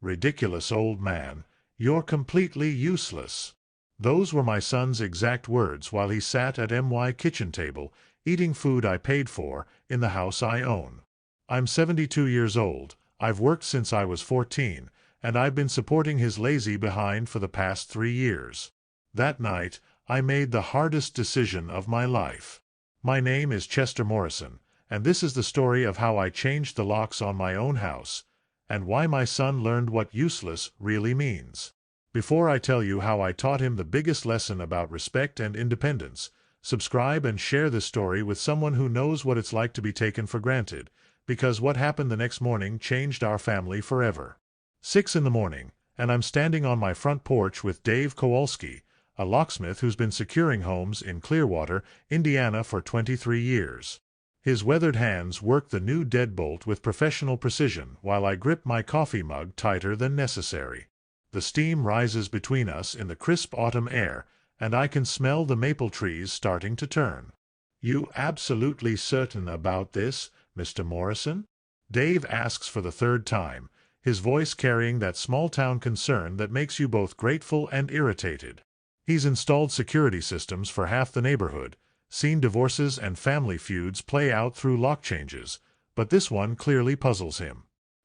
"Ridiculous old man, you're completely useless." Those were my son's exact words while he sat at my kitchen table, eating food I paid for, in the house I own. I'm 72 years old, I've worked since I was 14, and I've been supporting his lazy behind for the past 3 years. That night, I made the hardest decision of my life. My name is Chester Morrison, and this is the story of how I changed the locks on my own house, and why my son learned what useless really means. Before I tell you how I taught him the biggest lesson about respect and independence, subscribe and share this story with someone who knows what it's like to be taken for granted, because what happened the next morning changed our family forever. 6 in the morning, and I'm standing on my front porch with Dave Kowalski, a locksmith who's been securing homes in Clearwater, Indiana for 23 years. His weathered hands work the new deadbolt with professional precision while I grip my coffee mug tighter than necessary. The steam rises between us in the crisp autumn air, and I can smell the maple trees starting to turn. "You absolutely certain about this, Mr. Morrison?" Dave asks for the third time, his voice carrying that small-town concern that makes you both grateful and irritated. He's installed security systems for half the neighborhood, seen divorces and family feuds play out through lock changes, but this one clearly puzzles him.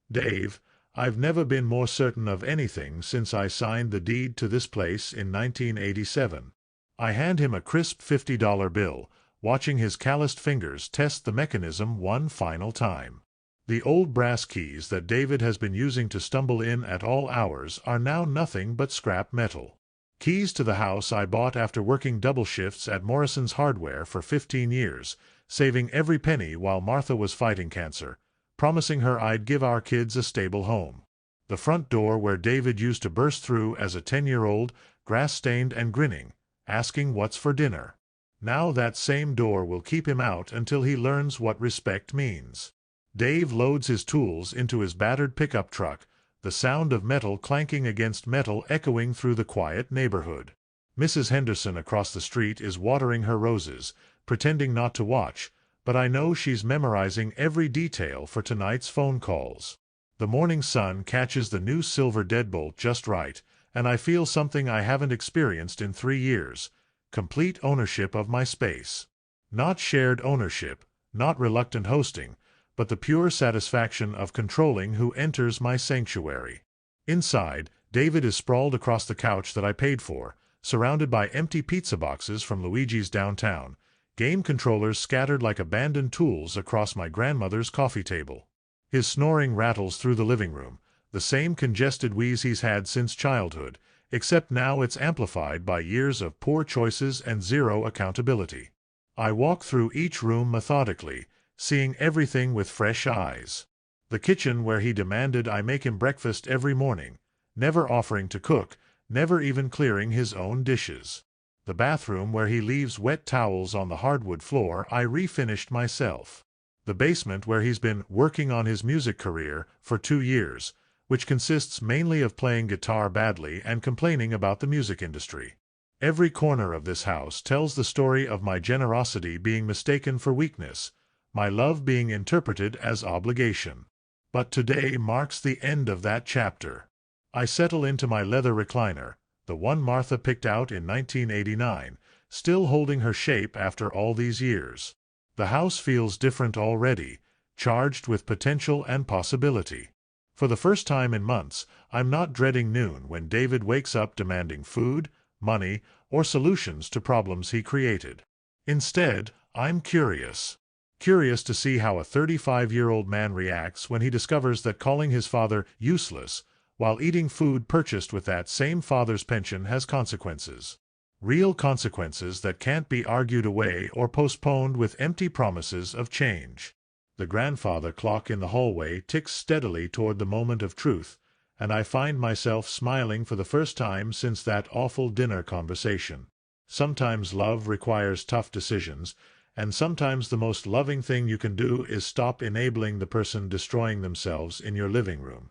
"Dave, I've never been more certain of anything since I signed the deed to this place in 1987. I hand him a crisp $50 bill, watching his calloused fingers test the mechanism one final time. The old brass keys that David has been using to stumble in at all hours are now nothing but scrap metal. Keys to the house I bought after working double shifts at Morrison's Hardware for 15 years, saving every penny while Martha was fighting cancer, promising her I'd give our kids a stable home. The front door where David used to burst through as a 10-year-old, grass-stained and grinning, asking what's for dinner. Now that same door will keep him out until he learns what respect means. Dave loads his tools into his battered pickup truck, the sound of metal clanking against metal echoing through the quiet neighborhood. Mrs. Henderson across the street is watering her roses, pretending not to watch, but I know she's memorizing every detail for tonight's phone calls. The morning sun catches the new silver deadbolt just right, and I feel something I haven't experienced in 3 years: complete ownership of my space. Not shared ownership, not reluctant hosting, but the pure satisfaction of controlling who enters my sanctuary. Inside, David is sprawled across the couch that I paid for, surrounded by empty pizza boxes from Luigi's downtown, game controllers scattered like abandoned tools across my grandmother's coffee table. His snoring rattles through the living room, the same congested wheeze he's had since childhood, except now it's amplified by years of poor choices and zero accountability. I walk through each room methodically, seeing everything with fresh eyes. The kitchen where he demanded I make him breakfast every morning, never offering to cook, never even clearing his own dishes. The bathroom where he leaves wet towels on the hardwood floor I refinished myself. The basement where he's been working on his music career for 2 years, which consists mainly of playing guitar badly and complaining about the music industry. Every corner of this house tells the story of my generosity being mistaken for weakness, my love being interpreted as obligation. But today marks the end of that chapter. I settle into my leather recliner, the one Martha picked out in 1989, still holding her shape after all these years. The house feels different already, charged with potential and possibility. For the first time in months, I'm not dreading noon when David wakes up demanding food, money, or solutions to problems he created. Instead, I'm curious. Curious to see how a 35-year-old man reacts when he discovers that calling his father useless while eating food purchased with that same father's pension has consequences. Real consequences that can't be argued away or postponed with empty promises of change. The grandfather clock in the hallway ticks steadily toward the moment of truth, and I find myself smiling for the first time since that awful dinner conversation. Sometimes love requires tough decisions, and sometimes the most loving thing you can do is stop enabling the person destroying themselves in your living room.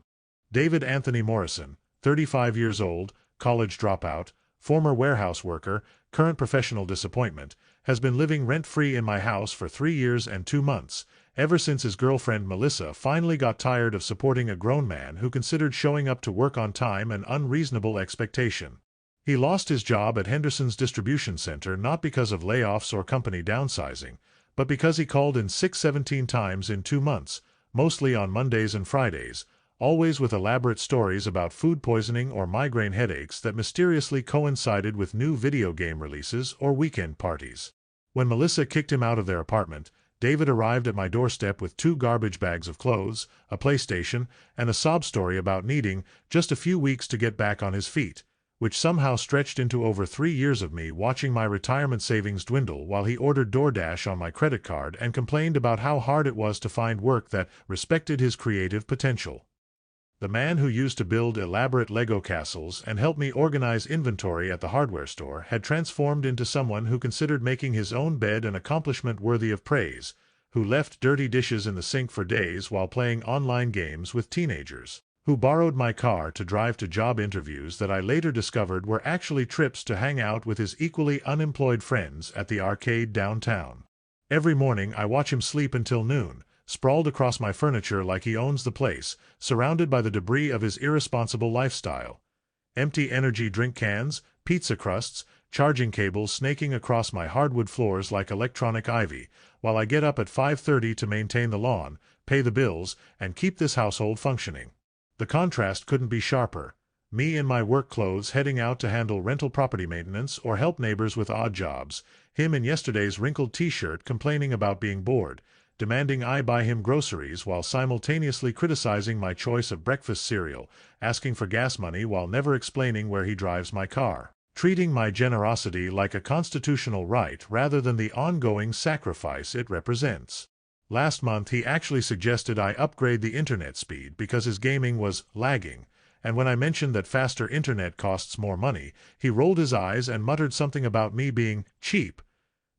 David Anthony Morrison, 35 years old, college dropout, former warehouse worker, current professional disappointment, has been living rent-free in my house for 3 years and 2 months, ever since his girlfriend Melissa finally got tired of supporting a grown man who considered showing up to work on time an unreasonable expectation. He lost his job at Henderson's distribution center not because of layoffs or company downsizing, but because he called in sick 17 times in 2 months, mostly on Mondays and Fridays, always with elaborate stories about food poisoning or migraine headaches that mysteriously coincided with new video game releases or weekend parties. When Melissa kicked him out of their apartment, David arrived at my doorstep with 2 garbage bags of clothes, a PlayStation, and a sob story about needing just a few weeks to get back on his feet, which somehow stretched into over 3 years of me watching my retirement savings dwindle while he ordered DoorDash on my credit card and complained about how hard it was to find work that respected his creative potential. The man who used to build elaborate Lego castles and help me organize inventory at the hardware store had transformed into someone who considered making his own bed an accomplishment worthy of praise, who left dirty dishes in the sink for days while playing online games with teenagers, who borrowed my car to drive to job interviews that I later discovered were actually trips to hang out with his equally unemployed friends at the arcade downtown. Every morning I watch him sleep until noon, sprawled across my furniture like he owns the place, surrounded by the debris of his irresponsible lifestyle. Empty energy drink cans, pizza crusts, charging cables snaking across my hardwood floors like electronic ivy, while I get up at 5:30 to maintain the lawn, pay the bills, and keep this household functioning. The contrast couldn't be sharper. Me in my work clothes heading out to handle rental property maintenance or help neighbors with odd jobs, him in yesterday's wrinkled t-shirt complaining about being bored, demanding I buy him groceries while simultaneously criticizing my choice of breakfast cereal, asking for gas money while never explaining where he drives my car, treating my generosity like a constitutional right rather than the ongoing sacrifice it represents. Last month he actually suggested I upgrade the internet speed because his gaming was lagging, and when I mentioned that faster internet costs more money, he rolled his eyes and muttered something about me being cheap.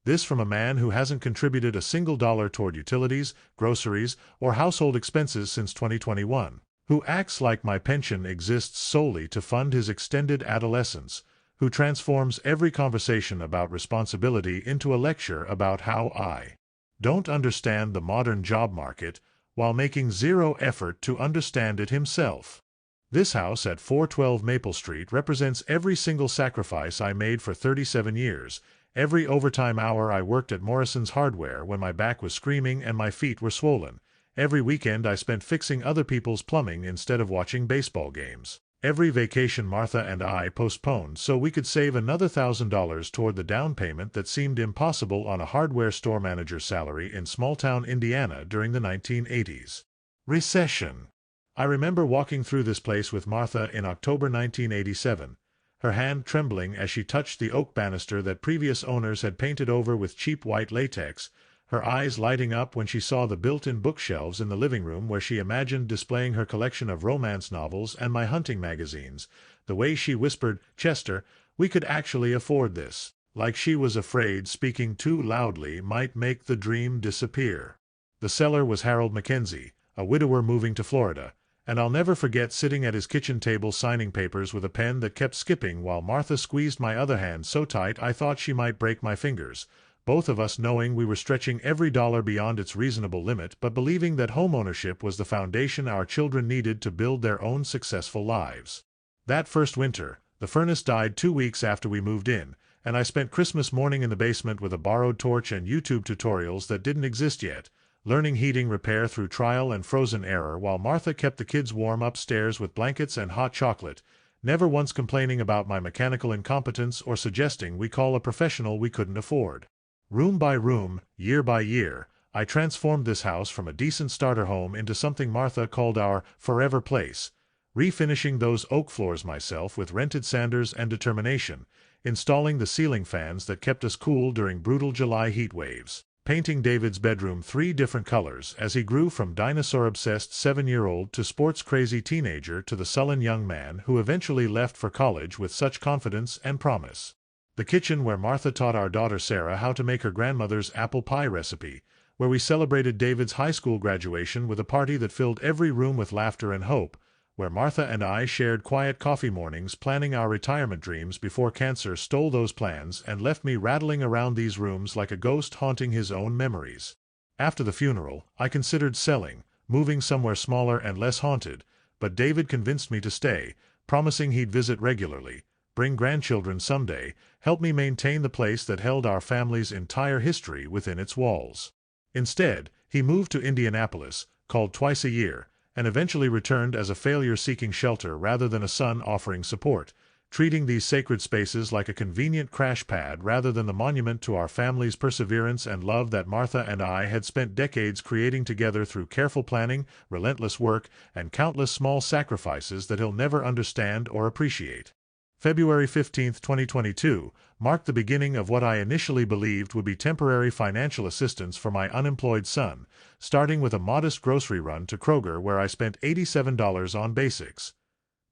This from a man who hasn't contributed a single dollar toward utilities, groceries, or household expenses since 2021, who acts like my pension exists solely to fund his extended adolescence, who transforms every conversation about responsibility into a lecture about how I don't understand the modern job market, while making zero effort to understand it himself. This house at 412 Maple Street represents every single sacrifice I made for 37 years, every overtime hour I worked at Morrison's Hardware when my back was screaming and my feet were swollen, every weekend I spent fixing other people's plumbing instead of watching baseball games, every vacation Martha and I postponed so we could save another $1,000 toward the down payment that seemed impossible on a hardware store manager's salary in small-town Indiana during the 1980s. Recession. I remember walking through this place with Martha in October 1987, her hand trembling as she touched the oak banister that previous owners had painted over with cheap white latex, her eyes lighting up when she saw the built-in bookshelves in the living room where she imagined displaying her collection of romance novels and my hunting magazines, the way she whispered, "Chester, we could actually afford this," like she was afraid speaking too loudly might make the dream disappear. The seller was Harold Mackenzie, a widower moving to Florida, and I'll never forget sitting at his kitchen table signing papers with a pen that kept skipping while Martha squeezed my other hand so tight I thought she might break my fingers, both of us knowing we were stretching every dollar beyond its reasonable limit but believing that homeownership was the foundation our children needed to build their own successful lives. That first winter, the furnace died 2 weeks after we moved in, and I spent Christmas morning in the basement with a borrowed torch and YouTube tutorials that didn't exist yet, learning heating repair through trial and frozen error while Martha kept the kids warm upstairs with blankets and hot chocolate, never once complaining about my mechanical incompetence or suggesting we call a professional we couldn't afford. Room by room, year by year, I transformed this house from a decent starter home into something Martha called our forever place, refinishing those oak floors myself with rented sanders and determination, installing the ceiling fans that kept us cool during brutal July heat waves, painting David's bedroom 3 different colors as he grew from dinosaur-obsessed 7-year-old to sports-crazy teenager to the sullen young man who eventually left for college with such confidence and promise. The kitchen where Martha taught our daughter Sarah how to make her grandmother's apple pie recipe, where we celebrated David's high school graduation with a party that filled every room with laughter and hope, where Martha and I shared quiet coffee mornings planning our retirement dreams before cancer stole those plans and left me rattling around these rooms like a ghost haunting his own memories. After the funeral, I considered selling, moving somewhere smaller and less haunted, but David convinced me to stay, promising he'd visit regularly, bring grandchildren someday, help me maintain the place that held our family's entire history within its walls. Instead, he moved to Indianapolis, called twice a year, and eventually returned as a failure seeking shelter rather than a son offering support, treating these sacred spaces like a convenient crash pad rather than the monument to our family's perseverance and love that Martha and I had spent decades creating together through careful planning, relentless work, and countless small sacrifices that he'll never understand or appreciate. February 15, 2022, marked the beginning of what I initially believed would be temporary financial assistance for my unemployed son, starting with a modest grocery run to Kroger where I spent $87 on basics: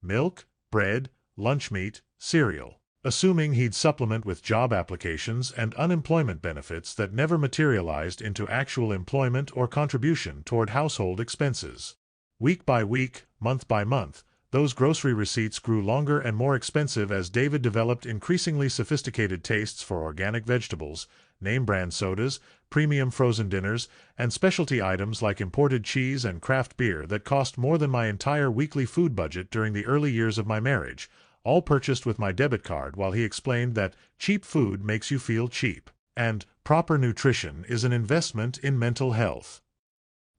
milk, bread, lunch meat, cereal, assuming he'd supplement with job applications and unemployment benefits that never materialized into actual employment or contribution toward household expenses. Week by week, month by month, those grocery receipts grew longer and more expensive as David developed increasingly sophisticated tastes for organic vegetables, name-brand sodas, premium frozen dinners, and specialty items like imported cheese and craft beer that cost more than my entire weekly food budget during the early years of my marriage, all purchased with my debit card, while he explained that cheap food makes you feel cheap, and proper nutrition is an investment in mental health.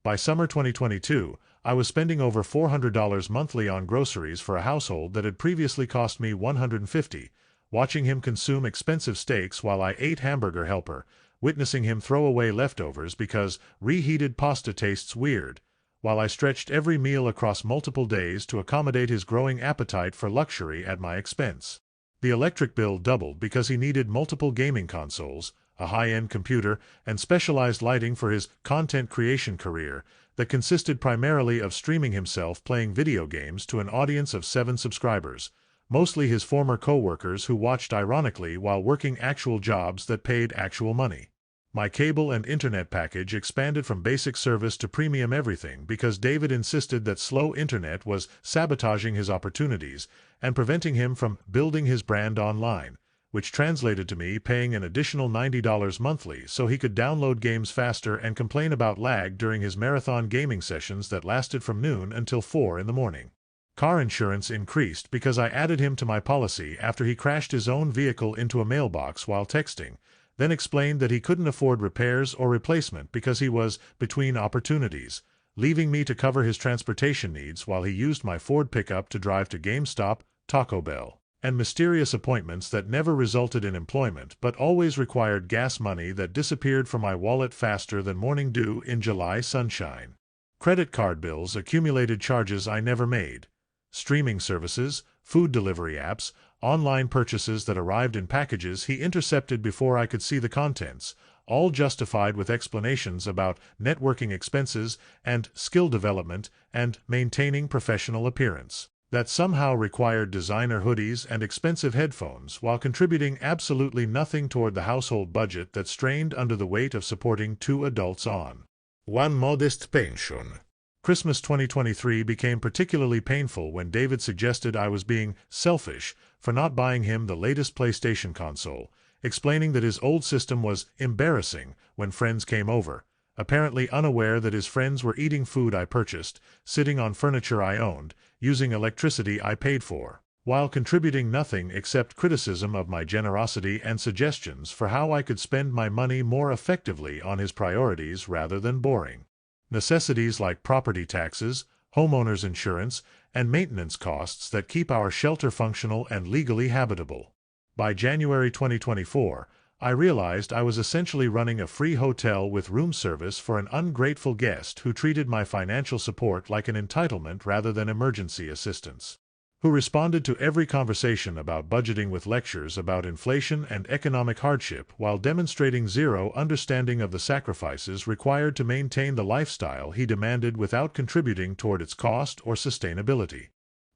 By summer 2022, I was spending over $400 monthly on groceries for a household that had previously cost me $150, watching him consume expensive steaks while I ate Hamburger Helper, witnessing him throw away leftovers because reheated pasta tastes weird, while I stretched every meal across multiple days to accommodate his growing appetite for luxury at my expense. The electric bill doubled because he needed multiple gaming consoles, a high-end computer, and specialized lighting for his content creation career that consisted primarily of streaming himself playing video games to an audience of 7 subscribers, mostly his former co-workers who watched ironically while working actual jobs that paid actual money. My cable and internet package expanded from basic service to premium everything because David insisted that slow internet was sabotaging his opportunities and preventing him from building his brand online, which translated to me paying an additional $90 monthly so he could download games faster and complain about lag during his marathon gaming sessions that lasted from noon until 4 in the morning. Car insurance increased because I added him to my policy after he crashed his own vehicle into a mailbox while texting, then explained that he couldn't afford repairs or replacement because he was between opportunities, leaving me to cover his transportation needs while he used my Ford pickup to drive to GameStop, Taco Bell, and mysterious appointments that never resulted in employment but always required gas money that disappeared from my wallet faster than morning dew in July sunshine. Credit card bills accumulated charges I never made. Streaming services, food delivery apps, online purchases that arrived in packages he intercepted before I could see the contents, all justified with explanations about networking expenses and skill development and maintaining professional appearance, that somehow required designer hoodies and expensive headphones while contributing absolutely nothing toward the household budget that strained under the weight of supporting 2 adults on one modest pension. Christmas 2023 became particularly painful when David suggested I was being selfish for not buying him the latest PlayStation console, explaining that his old system was embarrassing when friends came over, apparently unaware that his friends were eating food I purchased, sitting on furniture I owned, using electricity I paid for, while contributing nothing except criticism of my generosity and suggestions for how I could spend my money more effectively on his priorities rather than boring necessities like property taxes, homeowners insurance, and maintenance costs that keep our shelter functional and legally habitable. By January 2024, I realized I was essentially running a free hotel with room service for an ungrateful guest who treated my financial support like an entitlement rather than emergency assistance, who responded to every conversation about budgeting with lectures about inflation and economic hardship while demonstrating zero understanding of the sacrifices required to maintain the lifestyle he demanded without contributing toward its cost or sustainability.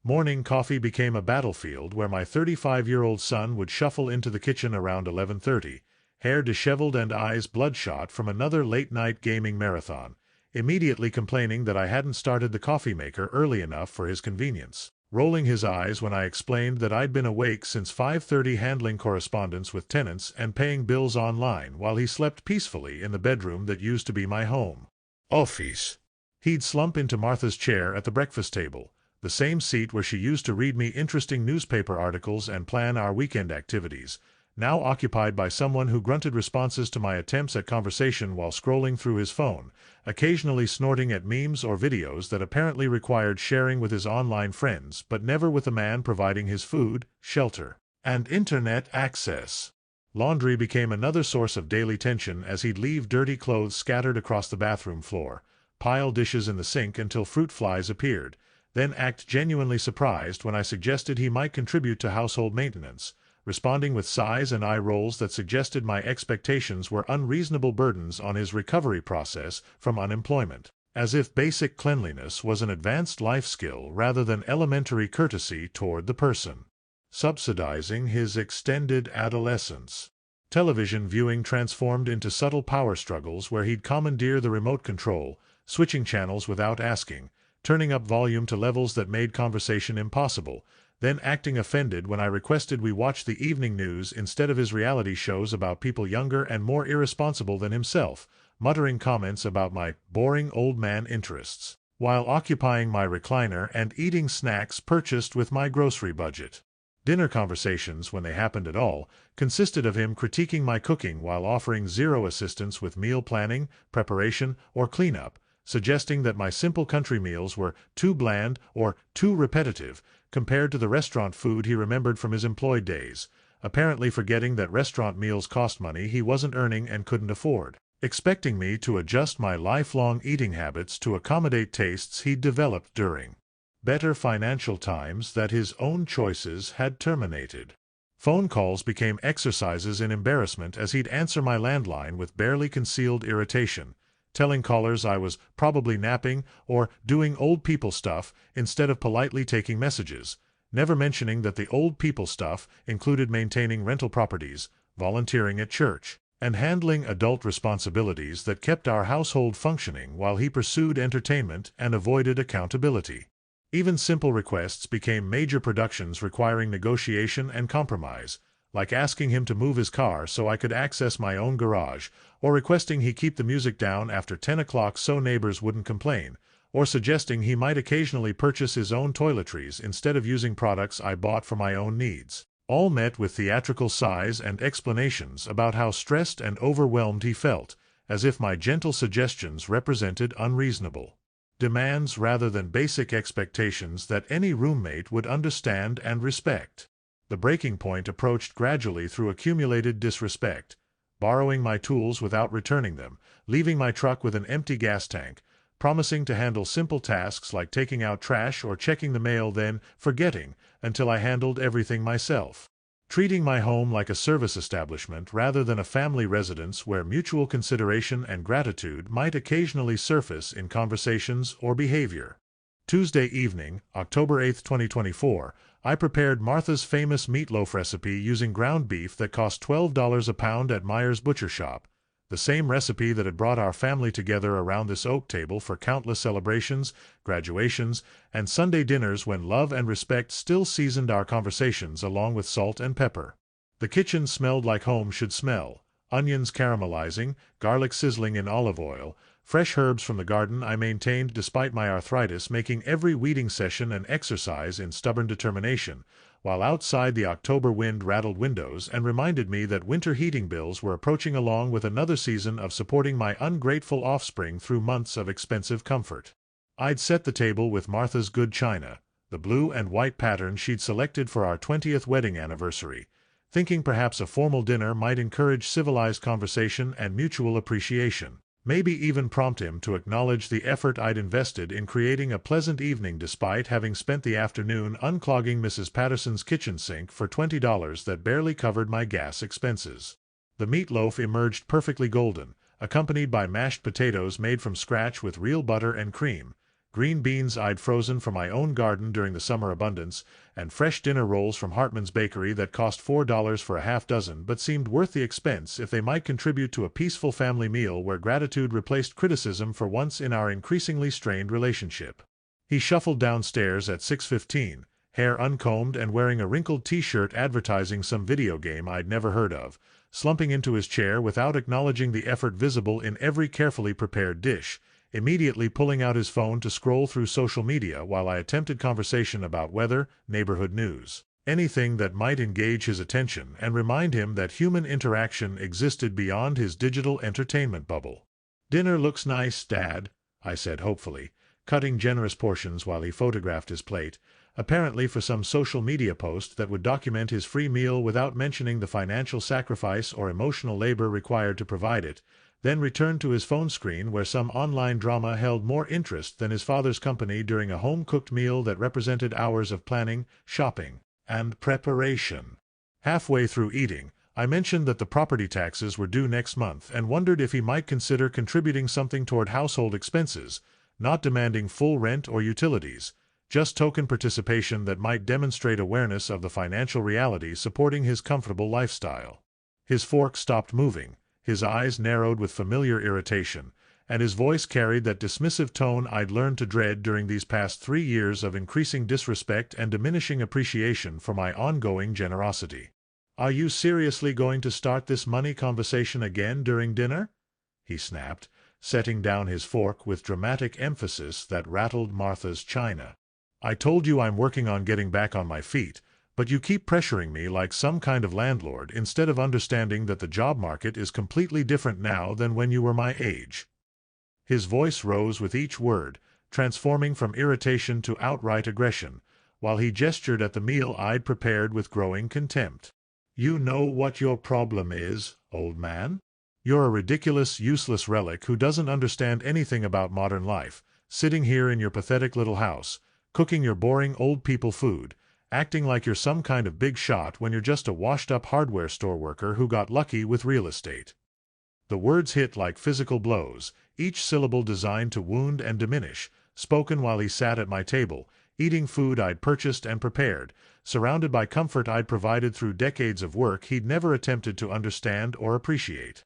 Morning coffee became a battlefield where my 35-year-old son would shuffle into the kitchen around 11:30, hair disheveled and eyes bloodshot from another late-night gaming marathon, immediately complaining that I hadn't started the coffee maker early enough for his convenience, rolling his eyes when I explained that I'd been awake since 5:30 handling correspondence with tenants and paying bills online while he slept peacefully in the bedroom that used to be my home office. He'd slump into Martha's chair at the breakfast table, the same seat where she used to read me interesting newspaper articles and plan our weekend activities, now occupied by someone who grunted responses to my attempts at conversation while scrolling through his phone, occasionally snorting at memes or videos that apparently required sharing with his online friends but never with the man providing his food, shelter, and internet access. Laundry became another source of daily tension as he'd leave dirty clothes scattered across the bathroom floor, pile dishes in the sink until fruit flies appeared, then act genuinely surprised when I suggested he might contribute to household maintenance, responding with sighs and eye rolls that suggested my expectations were unreasonable burdens on his recovery process from unemployment, as if basic cleanliness was an advanced life skill rather than elementary courtesy toward the person. Subsidizing his extended adolescence. Television viewing transformed into subtle power struggles where he'd commandeer the remote control, switching channels without asking, turning up volume to levels that made conversation impossible, then acting offended when I requested we watch the evening news instead of his reality shows about people younger and more irresponsible than himself, muttering comments about my boring old man interests, while occupying my recliner and eating snacks purchased with my grocery budget. Dinner conversations, when they happened at all, consisted of him critiquing my cooking while offering zero assistance with meal planning, preparation, or cleanup, suggesting that my simple country meals were too bland or too repetitive compared to the restaurant food he remembered from his employed days, apparently forgetting that restaurant meals cost money he wasn't earning and couldn't afford, expecting me to adjust my lifelong eating habits to accommodate tastes he'd developed during better financial times that his own choices had terminated. Phone calls became exercises in embarrassment as he'd answer my landline with barely concealed irritation, telling callers I was probably napping or doing old people stuff instead of politely taking messages, never mentioning that the old people stuff included maintaining rental properties, volunteering at church, and handling adult responsibilities that kept our household functioning while he pursued entertainment and avoided accountability. Even simple requests became major productions requiring negotiation and compromise, like asking him to move his car so I could access my own garage, or requesting he keep the music down after 10 o'clock so neighbors wouldn't complain, or suggesting he might occasionally purchase his own toiletries instead of using products I bought for my own needs, all met with theatrical sighs and explanations about how stressed and overwhelmed he felt, as if my gentle suggestions represented unreasonable demands rather than basic expectations that any roommate would understand and respect. The breaking point approached gradually through accumulated disrespect, borrowing my tools without returning them, leaving my truck with an empty gas tank, promising to handle simple tasks like taking out trash or checking the mail, then forgetting until I handled everything myself. Treating my home like a service establishment rather than a family residence where mutual consideration and gratitude might occasionally surface in conversations or behavior. Tuesday evening, October 8, 2024, I prepared Martha's famous meatloaf recipe using ground beef that cost $12 a pound at Meijer's Butcher Shop, the same recipe that had brought our family together around this oak table for countless celebrations, graduations, and Sunday dinners when love and respect still seasoned our conversations along with salt and pepper. The kitchen smelled like home should smell, onions caramelizing, garlic sizzling in olive oil, fresh herbs from the garden I maintained despite my arthritis, making every weeding session an exercise in stubborn determination, while outside the October wind rattled windows and reminded me that winter heating bills were approaching, along with another season of supporting my ungrateful offspring through months of expensive comfort. I'd set the table with Martha's good china, the blue and white pattern she'd selected for our 20th wedding anniversary, thinking perhaps a formal dinner might encourage civilized conversation and mutual appreciation. Maybe even prompt him to acknowledge the effort I'd invested in creating a pleasant evening despite having spent the afternoon unclogging Mrs. Patterson's kitchen sink for $20 that barely covered my gas expenses. The meatloaf emerged perfectly golden, accompanied by mashed potatoes made from scratch with real butter and cream, green beans I'd frozen from my own garden during the summer abundance, and fresh dinner rolls from Hartman's Bakery that cost $4 for a half dozen but seemed worth the expense if they might contribute to a peaceful family meal where gratitude replaced criticism for once in our increasingly strained relationship. He shuffled downstairs at 6:15, hair uncombed and wearing a wrinkled t-shirt advertising some video game I'd never heard of, slumping into his chair without acknowledging the effort visible in every carefully prepared dish, immediately pulling out his phone to scroll through social media while I attempted conversation about weather, neighborhood news, anything that might engage his attention and remind him that human interaction existed beyond his digital entertainment bubble. "Dinner looks nice, Dad," I said hopefully, cutting generous portions while he photographed his plate, apparently for some social media post that would document his free meal without mentioning the financial sacrifice or emotional labor required to provide it, then returned to his phone screen where some online drama held more interest than his father's company during a home-cooked meal that represented hours of planning, shopping, and preparation. Halfway through eating, I mentioned that the property taxes were due next month and wondered if he might consider contributing something toward household expenses, not demanding full rent or utilities, just token participation that might demonstrate awareness of the financial reality supporting his comfortable lifestyle. His fork stopped moving, his eyes narrowed with familiar irritation, and his voice carried that dismissive tone I'd learned to dread during these past 3 years of increasing disrespect and diminishing appreciation for my ongoing generosity. "Are you seriously going to start this money conversation again during dinner?" he snapped, setting down his fork with dramatic emphasis that rattled Martha's china. "I told you I'm working on getting back on my feet, but you keep pressuring me like some kind of landlord instead of understanding that the job market is completely different now than when you were my age." His voice rose with each word, transforming from irritation to outright aggression, while he gestured at the meal I'd prepared with growing contempt. "You know what your problem is, old man? You're a ridiculous, useless relic who doesn't understand anything about modern life, sitting here in your pathetic little house, cooking your boring old people food, acting like you're some kind of big shot when you're just a washed-up hardware store worker who got lucky with real estate." The words hit like physical blows, each syllable designed to wound and diminish, spoken while he sat at my table, eating food I'd purchased and prepared, surrounded by comfort I'd provided through decades of work he'd never attempted to understand or appreciate.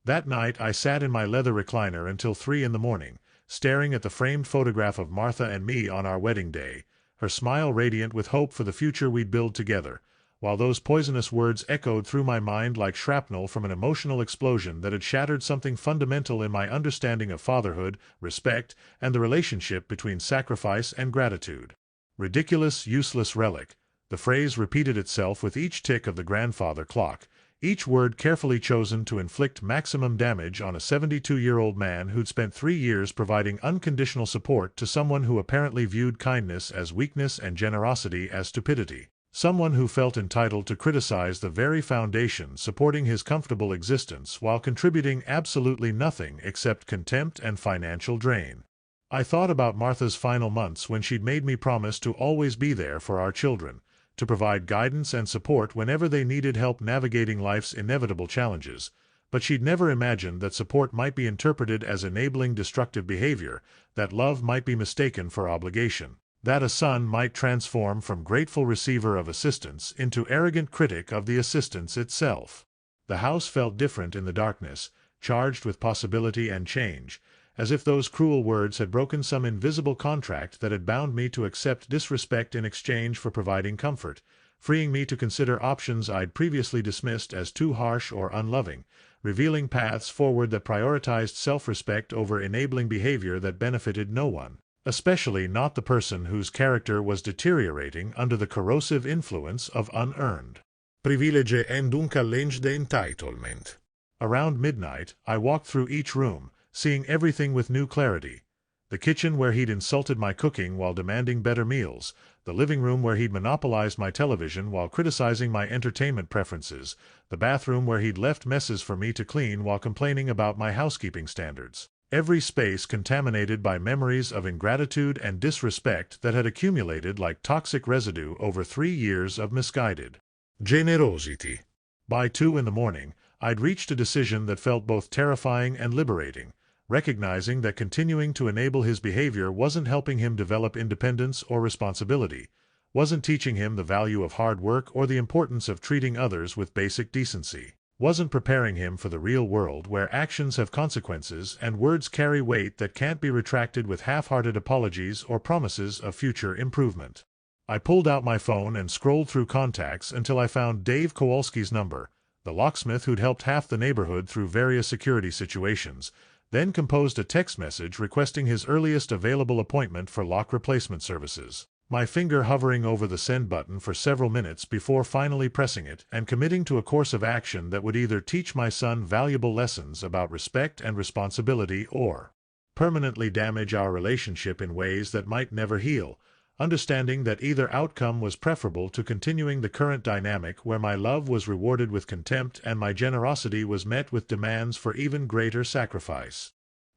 That night I sat in my leather recliner until 3 in the morning, staring at the framed photograph of Martha and me on our wedding day, her smile radiant with hope for the future we'd build together, while those poisonous words echoed through my mind like shrapnel from an emotional explosion that had shattered something fundamental in my understanding of fatherhood, respect, and the relationship between sacrifice and gratitude. "Ridiculous, useless relic." The phrase repeated itself with each tick of the grandfather clock, each word carefully chosen to inflict maximum damage on a 72-year-old man who'd spent 3 years providing unconditional support to someone who apparently viewed kindness as weakness and generosity as stupidity. Someone who felt entitled to criticize the very foundation supporting his comfortable existence while contributing absolutely nothing except contempt and financial drain. I thought about Martha's final months when she'd made me promise to always be there for our children, to provide guidance and support whenever they needed help navigating life's inevitable challenges, but she'd never imagined that support might be interpreted as enabling destructive behavior, that love might be mistaken for obligation, that a son might transform from grateful receiver of assistance into arrogant critic of the assistance itself. The house felt different in the darkness, charged with possibility and change, as if those cruel words had broken some invisible contract that had bound me to accept disrespect in exchange for providing comfort, freeing me to consider options I'd previously dismissed as too harsh or unloving, revealing paths forward that prioritized self-respect over enabling behavior that benefited no one, especially not the person whose character was deteriorating under the corrosive influence of unearned privilege and unchallenged entitlement. Around midnight, I walked through each room, seeing everything with new clarity. The kitchen where he'd insulted my cooking while demanding better meals, the living room where he'd monopolized my television while criticizing my entertainment preferences, the bathroom where he'd left messes for me to clean while complaining about my housekeeping standards. Every space contaminated by memories of ingratitude and disrespect that had accumulated like toxic residue over 3 years of misguided generosity. By 2 in the morning, I'd reached a decision that felt both terrifying and liberating. recognizing that continuing to enable his behavior wasn't helping him develop independence or responsibility, wasn't teaching him the value of hard work or the importance of treating others with basic decency, wasn't preparing him for the real world where actions have consequences and words carry weight that can't be retracted with half-hearted apologies or promises of future improvement. I pulled out my phone and scrolled through contacts until I found Dave Kowalski's number, the locksmith who'd helped half the neighborhood through various security situations, then composed a text message requesting his earliest available appointment for lock replacement services, my finger hovering over the send button for several minutes before finally pressing it and committing to a course of action that would either teach my son valuable lessons about respect and responsibility or permanently damage our relationship in ways that might never heal, understanding that either outcome was preferable to continuing the current dynamic where my love was rewarded with contempt and my generosity was met with demands for even greater sacrifice.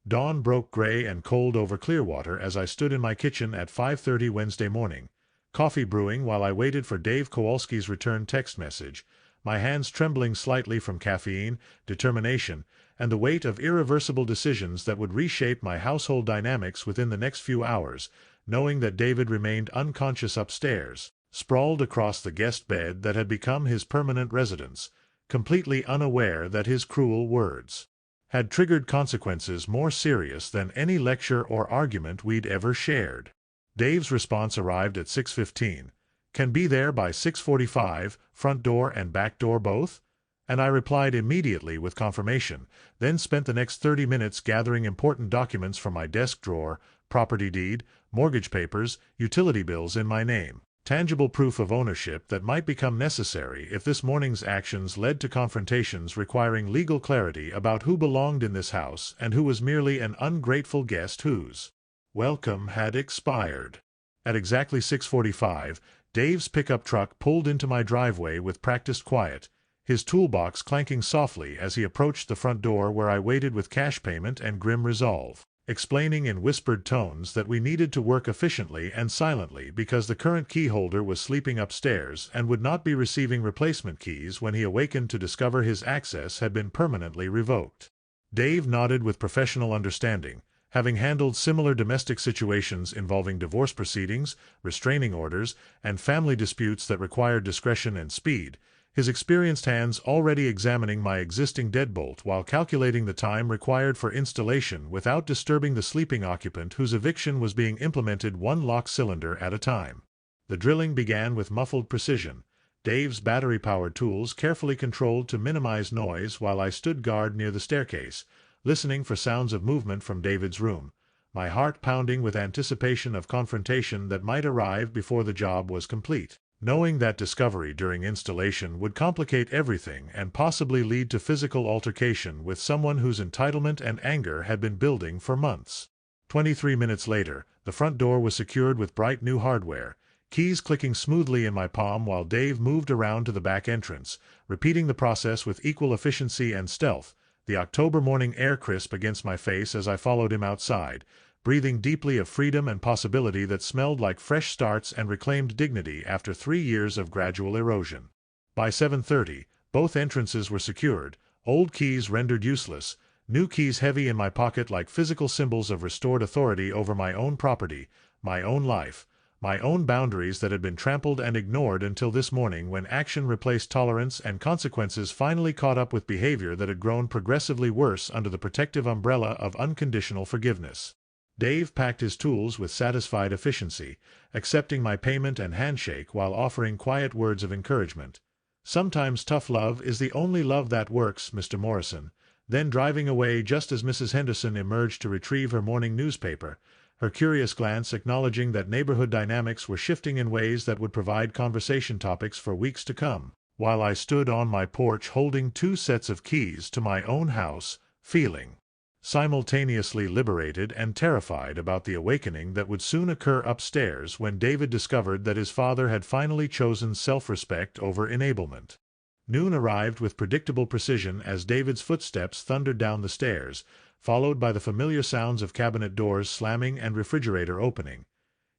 Dawn broke gray and cold over Clearwater as I stood in my kitchen at 5:30 Wednesday morning, coffee brewing while I waited for Dave Kowalski's return text message, my hands trembling slightly from caffeine, determination, and the weight of irreversible decisions that would reshape my household dynamics within the next few hours, knowing that David remained unconscious upstairs, sprawled across the guest bed that had become his permanent residence, completely unaware that his cruel words had triggered consequences more serious than any lecture or argument we'd ever shared. Dave's response arrived at 6:15. Can be there by 6:45, front door and back door both? And I replied immediately with confirmation, then spent the next 30 minutes gathering important documents from my desk drawer, property deed, mortgage papers, utility bills in my name, tangible proof of ownership that might become necessary if this morning's actions led to confrontations requiring legal clarity about who belonged in this house and who was merely an ungrateful guest whose welcome had expired. At exactly 6:45, Dave's pickup truck pulled into my driveway with practiced quiet, his toolbox clanking softly as he approached the front door where I waited with cash payment and grim resolve, explaining in whispered tones that we needed to work efficiently and silently because the current key holder was sleeping upstairs and would not be receiving replacement keys when he awakened to discover his access had been permanently revoked. Dave nodded with professional understanding, having handled similar domestic situations involving divorce proceedings, restraining orders, and family disputes that required discretion and speed, his experienced hands already examining my existing deadbolt while calculating the time required for installation without disturbing the sleeping occupant whose eviction was being implemented one lock cylinder at a time. The drilling began with muffled precision, Dave's battery-powered tools carefully controlled to minimize noise while I stood guard near the staircase, listening for sounds of movement from David's room, my heart pounding with anticipation of confrontation that might arrive before the job was complete, knowing that discovery during installation would complicate everything and possibly lead to physical altercation with someone whose entitlement and anger had been building for months. 23 minutes later, the front door was secured with bright new hardware, keys clicking smoothly in my palm while Dave moved around to the back entrance, repeating the process with equal efficiency and stealth, the October morning air crisp against my face as I followed him outside, breathing deeply of freedom and possibility that smelled like fresh starts and reclaimed dignity after 3 years of gradual erosion. By 7:30, both entrances were secured, old keys rendered useless, new keys heavy in my pocket like physical symbols of restored authority over my own property, my own life, my own boundaries that had been trampled and ignored until this morning when action replaced tolerance and consequences finally caught up with behavior that had grown progressively worse under the protective umbrella of unconditional forgiveness. Dave packed his tools with satisfied efficiency, accepting my payment and handshake while offering quiet words of encouragement. Sometimes tough love is the only love that works, Mr. Morrison, then driving away just as Mrs. Henderson emerged to retrieve her morning newspaper, her curious glance acknowledging that neighborhood dynamics were shifting in ways that would provide conversation topics for weeks to come, while I stood on my porch holding 2 sets of keys to my own house, feeling simultaneously liberated and terrified about the awakening that would soon occur upstairs when David discovered that his father had finally chosen self-respect over enablement. Noon arrived with predictable precision as David's footsteps thundered down the stairs, followed by the familiar sounds of cabinet doors slamming and refrigerator opening.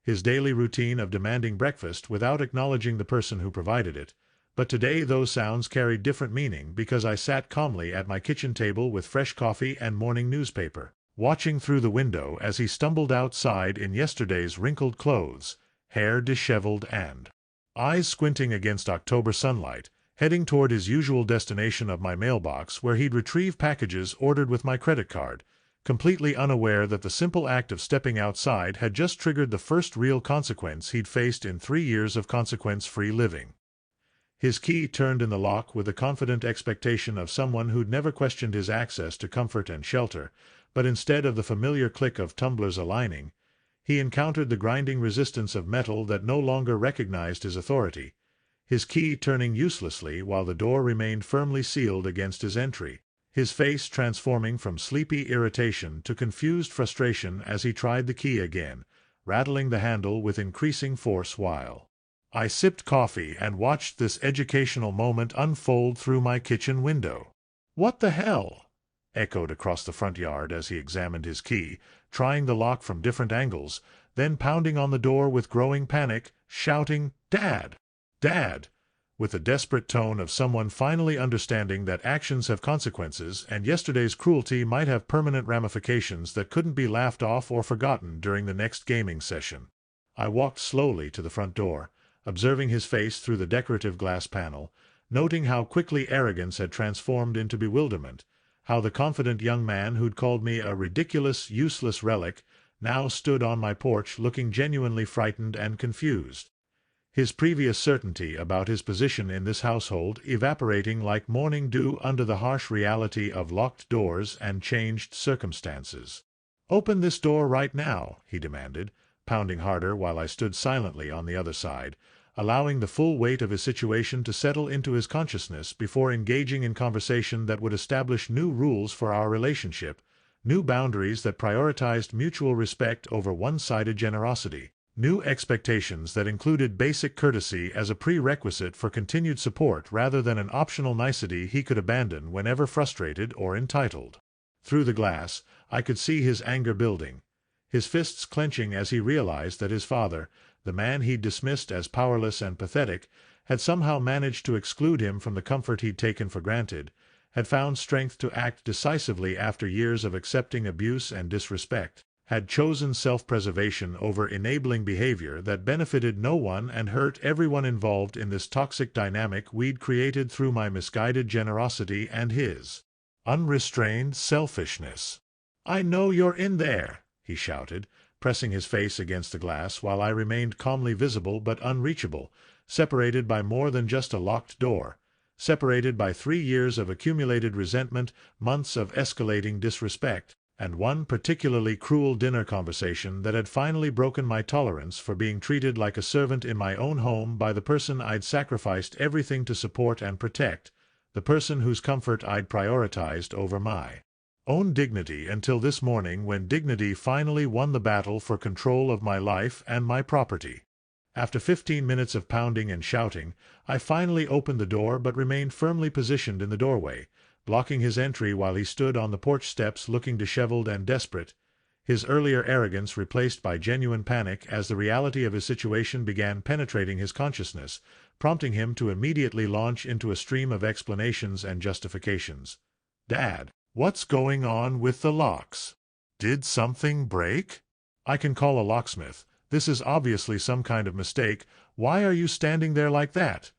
His daily routine of demanding breakfast without acknowledging the person who provided it, but today those sounds carried different meaning because I sat calmly at my kitchen table with fresh coffee and morning newspaper, watching through the window as he stumbled outside in yesterday's wrinkled clothes, hair disheveled and eyes squinting against October sunlight, heading toward his usual destination of my mailbox where he'd retrieve packages ordered with my credit card, completely unaware that the simple act of stepping outside had just triggered the first real consequence he'd faced in 3 years of consequence-free living. His key turned in the lock with the confident expectation of someone who'd never questioned his access to comfort and shelter, but instead of the familiar click of tumblers aligning, he encountered the grinding resistance of metal that no longer recognized his authority, his key turning uselessly while the door remained firmly sealed against his entry, his face transforming from sleepy irritation to confused frustration as he tried the key again, rattling the handle with increasing force while I sipped coffee and watched this educational moment unfold through my kitchen window. "What the hell?" echoed across the front yard as he examined his key, trying the lock from different angles, then pounding on the door with growing panic, shouting, "Dad! Dad!" with the desperate tone of someone finally understanding that actions have consequences and yesterday's cruelty might have permanent ramifications that couldn't be laughed off or forgotten during the next gaming session. I walked slowly to the front door, observing his face through the decorative glass panel, noting how quickly arrogance had transformed into bewilderment, how the confident young man who'd called me a ridiculous, useless relic now stood on my porch looking genuinely frightened and confused, his previous certainty about his position in this household evaporating like morning dew under the harsh reality of locked doors and changed circumstances. "Open this door right now," he demanded, pounding harder while I stood silently on the other side, allowing the full weight of his situation to settle into his consciousness before engaging in conversation that would establish new rules for our relationship, new boundaries that prioritized mutual respect over one-sided generosity, new expectations that included basic courtesy as a prerequisite for continued support rather than an optional nicety he could abandon whenever frustrated or entitled. Through the glass, I could see his anger building, his fists clenching as he realized that his father, the man he'd dismissed as powerless and pathetic, had somehow managed to exclude him from the comfort he'd taken for granted, had found strength to act decisively after years of accepting abuse and disrespect, had chosen self-preservation over enabling behavior that benefited no one and hurt everyone involved in this toxic dynamic we'd created through my misguided generosity and his unrestrained selfishness. "I know you're in there," he shouted, pressing his face against the glass while I remained calmly visible but unreachable, separated by more than just a locked door, separated by 3 years of accumulated resentment, months of escalating disrespect, and one particularly cruel dinner conversation that had finally broken my tolerance for being treated like a servant in my own home by the person I'd sacrificed everything to support and protect, the person whose comfort I'd prioritized over my own dignity until this morning when dignity finally won the battle for control of my life and my property. After 15 minutes of pounding and shouting, I finally opened the door but remained firmly positioned in the doorway, blocking his entry while he stood on the porch steps looking disheveled and desperate, his earlier arrogance replaced by genuine panic as the reality of his situation began penetrating his consciousness, prompting him to immediately launch into a stream of explanations and justifications. "Dad, what's going on with the locks? Did something break? I can call a locksmith. This is obviously some kind of mistake. Why are you standing there like that?"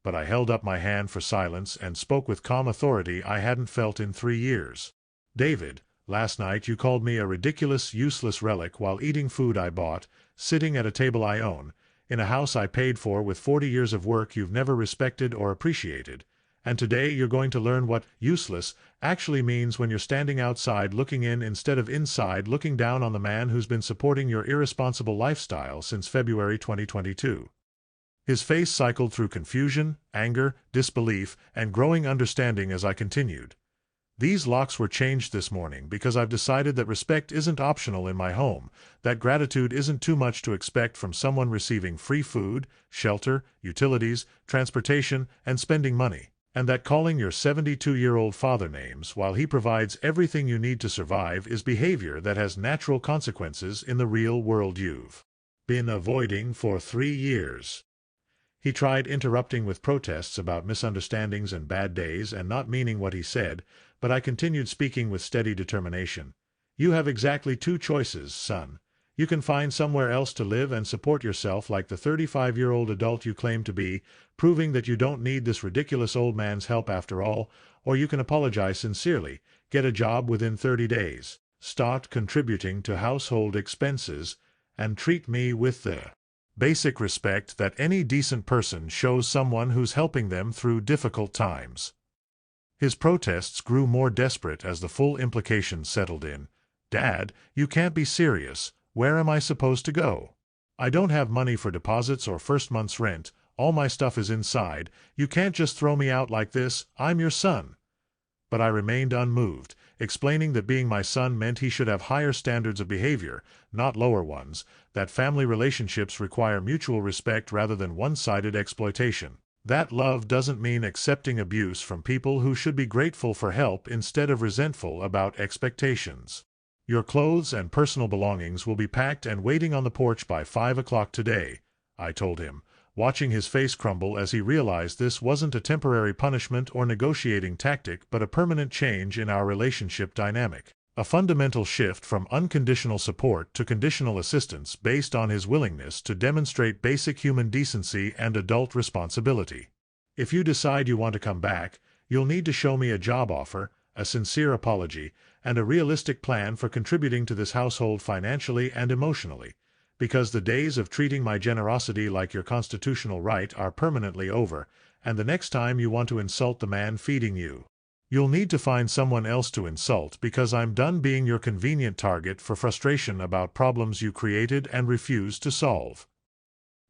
But I held up my hand for silence and spoke with calm authority I hadn't felt in 3 years. "David, last night you called me a ridiculous, useless relic while eating food I bought, sitting at a table I own, in a house I paid for with 40 years of work you've never respected or appreciated. And today you're going to learn what useless actually means when you're standing outside looking in instead of inside looking down on the man who's been supporting your irresponsible lifestyle since February 2022. His face cycled through confusion, anger, disbelief, and growing understanding as I continued. "These locks were changed this morning because I've decided that respect isn't optional in my home, that gratitude isn't too much to expect from someone receiving free food, shelter, utilities, transportation, and spending money, and that calling your 72-year-old father names while he provides everything you need to survive is behavior that has natural consequences in the real world you've been avoiding for 3 years. He tried interrupting with protests about misunderstandings and bad days and not meaning what he said, but I continued speaking with steady determination. You have exactly two choices, son. You can find somewhere else to live and support yourself like the 35-year-old adult you claim to be, proving that you don't need this ridiculous old man's help after all, or you can apologize sincerely, get a job within 30 days, start contributing to household expenses, and treat me with the basic respect that any decent person shows someone who's helping them through difficult times. His protests grew more desperate as the full implications settled in. Dad, you can't be serious. Where am I supposed to go? I don't have money for deposits or first month's rent. All my stuff is inside. You can't just throw me out like this. I'm your son. But I remained unmoved, explaining that being my son meant he should have higher standards of behavior, not lower ones, that family relationships require mutual respect rather than one-sided exploitation. That love doesn't mean accepting abuse from people who should be grateful for help instead of resentful about expectations. Your clothes and personal belongings will be packed and waiting on the porch by 5 o'clock today, I told him, watching his face crumble as he realized this wasn't a temporary punishment or negotiating tactic but a permanent change in our relationship dynamic. A fundamental shift from unconditional support to conditional assistance based on his willingness to demonstrate basic human decency and adult responsibility. If you decide you want to come back, you'll need to show me a job offer, a sincere apology, and a realistic plan for contributing to this household financially and emotionally, because the days of treating my generosity like your constitutional right are permanently over, and the next time you want to insult the man feeding you, you'll need to find someone else to insult because I'm done being your convenient target for frustration about problems you created and refused to solve.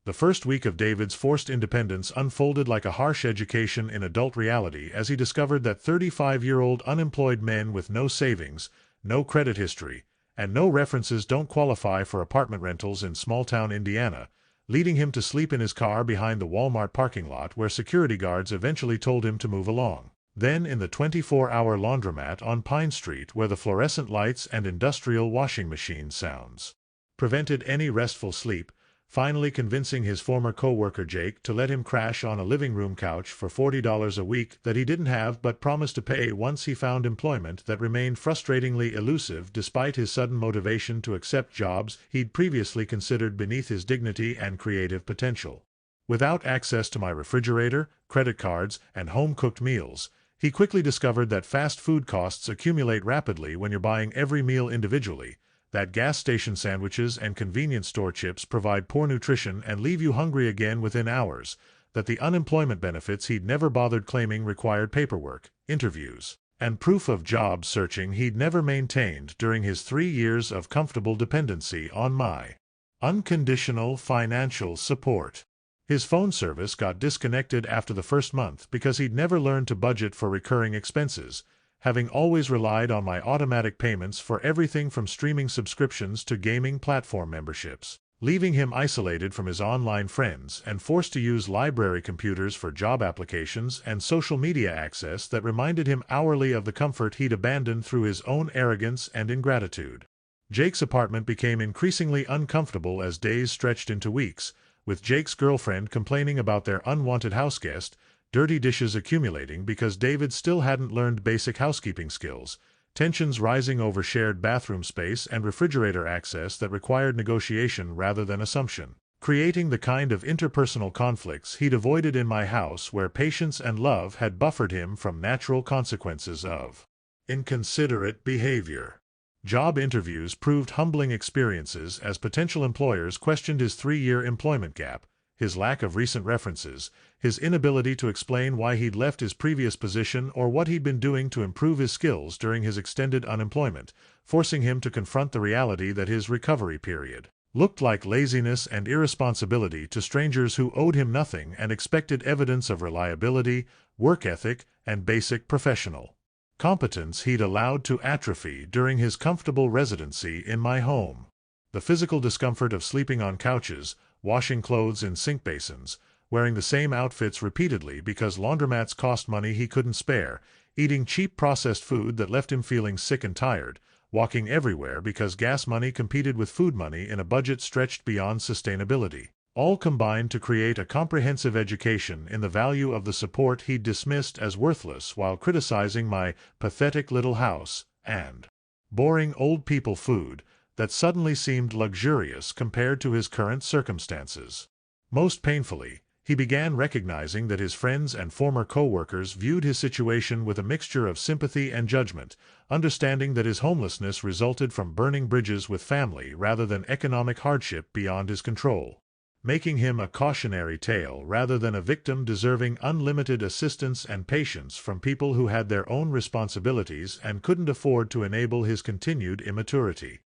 The first week of David's forced independence unfolded like a harsh education in adult reality as he discovered that 35-year-old unemployed men with no savings, no credit history, and no references don't qualify for apartment rentals in small-town Indiana, leading him to sleep in his car behind the Walmart parking lot where security guards eventually told him to move along. Then in the 24-hour laundromat on Pine Street where the fluorescent lights and industrial washing machine sounds prevented any restful sleep, finally convincing his former co-worker Jake to let him crash on a living room couch for $40 a week that he didn't have but promised to pay once he found employment that remained frustratingly elusive despite his sudden motivation to accept jobs he'd previously considered beneath his dignity and creative potential. Without access to my refrigerator, credit cards, and home-cooked meals, he quickly discovered that fast food costs accumulate rapidly when you're buying every meal individually, that gas station sandwiches and convenience store chips provide poor nutrition and leave you hungry again within hours, that the unemployment benefits he'd never bothered claiming required paperwork, interviews, and proof of job searching he'd never maintained during his 3 years of comfortable dependency on my unconditional financial support. His phone service got disconnected after the first month because he'd never learned to budget for recurring expenses, having always relied on my automatic payments for everything from streaming subscriptions to gaming platform memberships, leaving him isolated from his online friends and forced to use library computers for job applications and social media access that reminded him hourly of the comfort he'd abandoned through his own arrogance and ingratitude. Jake's apartment became increasingly uncomfortable as days stretched into weeks, with Jake's girlfriend complaining about their unwanted houseguest, dirty dishes accumulating because David still hadn't learned basic housekeeping skills, tensions rising over shared bathroom space and refrigerator access that required negotiation rather than assumption, creating the kind of interpersonal conflicts he'd avoided in my house where patience and love had buffered him from natural consequences of inconsiderate behavior. Job interviews proved humbling experiences as potential employers questioned his 3-year employment gap, his lack of recent references, his inability to explain why he'd left his previous position or what he'd been doing to improve his skills during his extended unemployment, forcing him to confront the reality that his recovery period looked like laziness and irresponsibility to strangers who owed him nothing and expected evidence of reliability, work ethic, and basic professional competence he'd allowed to atrophy during his comfortable residency in my home. The physical discomfort of sleeping on couches, washing clothes in sink basins, wearing the same outfits repeatedly because laundromats cost money he couldn't spare, eating cheap processed food that left him feeling sick and tired, walking everywhere because gas money competed with food money in a budget stretched beyond sustainability, all combined to create a comprehensive education in the value of the support he'd dismissed as worthless while criticizing my pathetic little house and boring old people food that suddenly seemed luxurious compared to his current circumstances. Most painfully, he began recognizing that his friends and former co-workers viewed his situation with a mixture of sympathy and judgment, understanding that his homelessness resulted from burning bridges with family rather than economic hardship beyond his control, making him a cautionary tale rather than a victim deserving unlimited assistance and patience from people who had their own responsibilities and couldn't afford to enable his continued immaturity.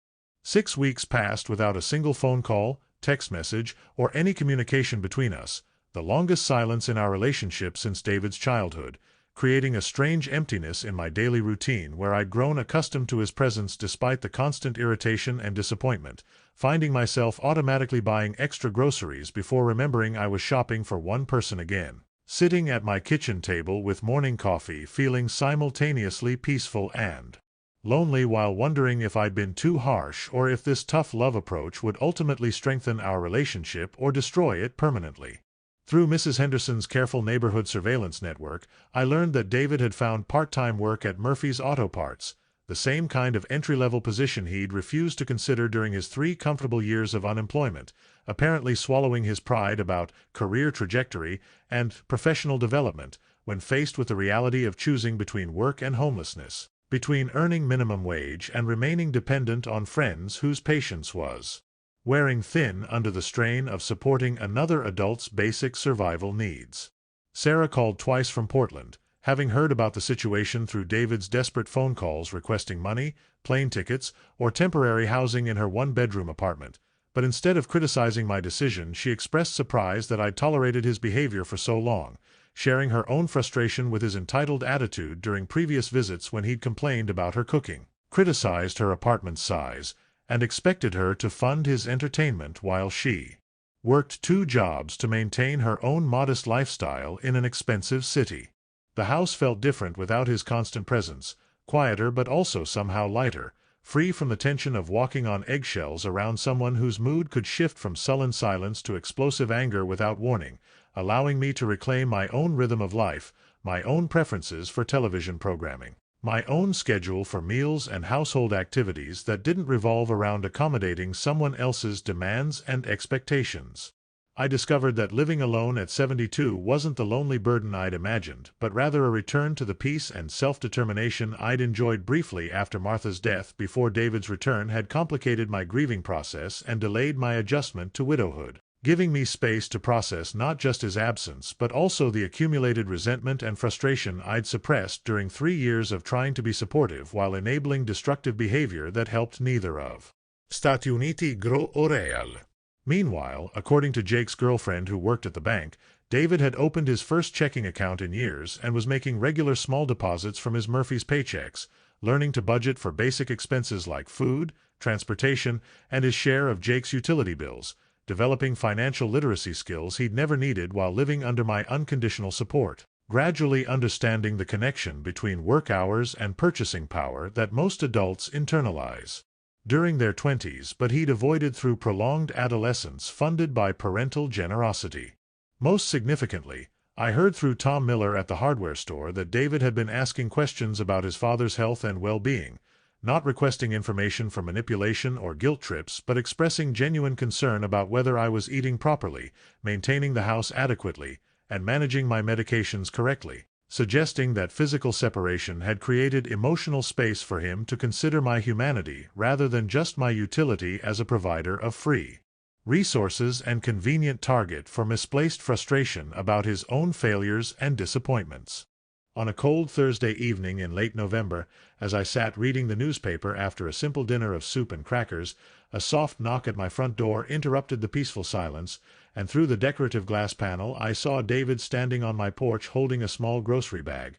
6 weeks passed without a single phone call, text message, or any communication between us, the longest silence in our relationship since David's childhood, creating a strange emptiness in my daily routine where I'd grown accustomed to his presence despite the constant irritation and disappointment, finding myself automatically buying extra groceries before remembering I was shopping for one person again, sitting at my kitchen table with morning coffee feeling simultaneously peaceful and lonely while wondering if I'd been too harsh or if this tough love approach would ultimately strengthen our relationship or destroy it permanently. Through Mrs. Henderson's careful neighborhood surveillance network, I learned that David had found part-time work at Murphy's Auto Parts, the same kind of entry-level position he'd refused to consider during his 3 comfortable years of unemployment, apparently swallowing his pride about career trajectory and professional development when faced with the reality of choosing between work and homelessness, between earning minimum wage and remaining dependent on friends whose patience was wearing thin under the strain of supporting another adult's basic survival needs. Sarah called twice from Portland, having heard about the situation through David's desperate phone calls requesting money, plane tickets, or temporary housing in her one-bedroom apartment, but instead of criticizing my decision, she expressed surprise that I'd tolerated his behavior for so long, sharing her own frustration with his entitled attitude during previous visits when he'd complained about her cooking, criticized her apartment's size, and expected her to fund his entertainment while she worked 2 jobs to maintain her own modest lifestyle in an expensive city. The house felt different without his constant presence, quieter but also somehow lighter, free from the tension of walking on eggshells around someone whose mood could shift from sullen silence to explosive anger without warning, allowing me to reclaim my own rhythm of life, my own preferences for television programming, my own schedule for meals and household activities that didn't revolve around accommodating someone else's demands and expectations. I discovered that living alone at 72 wasn't the lonely burden I'd imagined, but rather a return to the peace and self-determination I'd enjoyed briefly after Martha's death before David's return had complicated my grieving process and delayed my adjustment to widowhood, giving me space to process not just his absence but also the accumulated resentment and frustration I'd suppressed during 3 years of trying to be supportive while enabling destructive behavior that helped neither of Stati Uniti Gro o Real. Meanwhile, according to Jake's girlfriend who worked at the bank, David had opened his first checking account in years and was making regular small deposits from his Murphy's paychecks, learning to budget for basic expenses like food, transportation, and his share of Jake's utility bills, developing financial literacy skills he'd never needed while living under my unconditional support, gradually understanding the connection between work hours and purchasing power that most adults internalize during their 20s but he'd avoided through prolonged adolescence funded by parental generosity. Most significantly, I heard through Tom Miller at the hardware store that David had been asking questions about his father's health and well-being, not requesting information for manipulation or guilt trips but expressing genuine concern about whether I was eating properly, maintaining the house adequately, and managing my medications correctly, suggesting that physical separation had created emotional space for him to consider my humanity rather than just my utility as a provider of free resources and convenient target for misplaced frustration about his own failures and disappointments. On a cold Thursday evening in late November, as I sat reading the newspaper after a simple dinner of soup and crackers, a soft knock at my front door interrupted the peaceful silence, and through the decorative glass panel I saw David standing on my porch holding a small grocery bag.